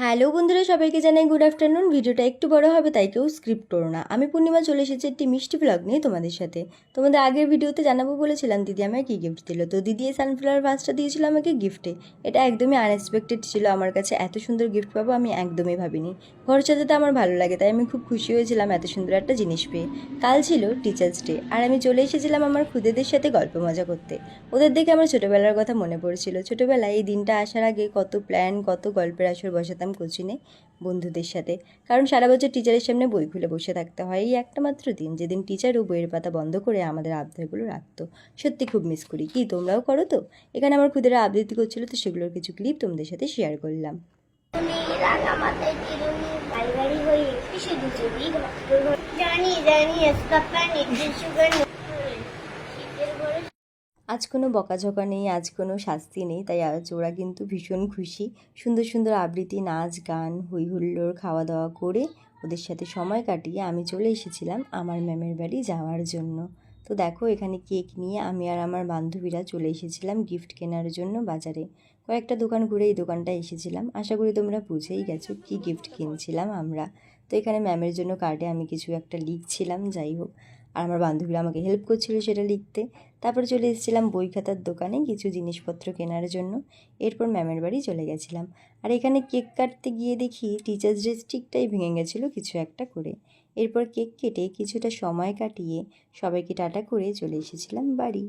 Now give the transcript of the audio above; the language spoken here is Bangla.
হ্যালো বন্ধুরা, সবাইকে জানাই গুড আফটারনুন। ভিডিওটা একটু বড় হবে, তাই কেউ স্ক্রিপ্ট করো না। আমি পূর্ণিমা চলে এসেছি একটি মিষ্টি ব্লগ নিয়ে তোমাদের সাথে। তোমাদের আগের ভিডিওতে জানাবো বলেছিলাম দিদি আমায় কী গিফট দিল। তো দিদি এই সানফ্লাওয়ার ভাসটা দিয়েছিল আমাকে গিফটে। এটা একদমই আনএক্সপেক্টেড ছিল আমার কাছে। এত সুন্দর গিফট পাবো আমি একদমই ভাবিনি। ঘর সাজাতে আমার ভালো লাগে, তাই আমি খুব খুশি হয়েছিলাম এত সুন্দর একটা জিনিস পেয়ে। কাল ছিল টিচার্স ডে, আর আমি চলে এসেছিলাম আমার খুদেদের সাথে গল্প মজা করতে। ওদের দেখে আমার ছোটোবেলার কথা মনে পড়ছিল। ছোটোবেলায় এই দিনটা আসার আগে কত প্ল্যান, কত গল্পের আসর বসাতাম কোচিনে বন্ধুদের সাথে। কারণ সারা বছর টিচারের সামনে বই খুলে বসে থাকতে হয়, এই একটা মাত্র দিন যেদিন টিচারও বইয়ের পাতা বন্ধ করে আমাদের আবদারগুলো রাখতো। সত্যি খুব মিস করি। কি তোমরাও করো তো? এখানে আমার খুদেরা আবৃত্তি করছিল, তো সেগুলোর কিছু ক্লিপ তোমাদের সাথে শেয়ার করলাম। জানি জানি আজ কোনো বকাঝকা নেই, আজ কোনো শাস্তি নেই, তাই আজ ওরা কিন্তু ভীষণ খুশি। সুন্দর সুন্দর আবৃত্তি, নাচ গান, হই হুল্লোড়, খাওয়া দাওয়া করে ওদের সাথে সময় কাটিয়ে আমি চলে এসেছিলাম আমার ম্যামের বাড়ি যাওয়ার জন্য। তো দেখো, এখানে কেক নিয়ে আমি আর আমার বান্ধবীরা চলে এসেছিলাম গিফট কেনার জন্য বাজারে। কয়েকটা দোকান ঘুরে এই দোকানটা এসেছিলাম। আশা করি তোমরা বুঝেই গেছো কী গিফট কিনছিলাম আমরা। তো এখানে ম্যামের জন্য কার্ডে আমি কিছু একটা লিখছিলাম, যাই হোক। আর আমার বান্ধবীরা আমাকে হেল্প করছিল সেটা লিখতে। তারপরে চলে এসেছিলাম বই খাতার দোকানে কিছু জিনিসপত্র কেনার জন্য। এরপর ম্যামের বাড়ি চলে গেছিলাম। আর এখানে কেক কাটতে গিয়ে দেখি টিচার্স ডে স্টিকটাই ভেঙে গেছিলো কিছু একটা করে। এরপর কেক কেটে কিছুটা সময় কাটিয়ে সবাইকে টাটা করে চলে এসেছিলাম বাড়ি।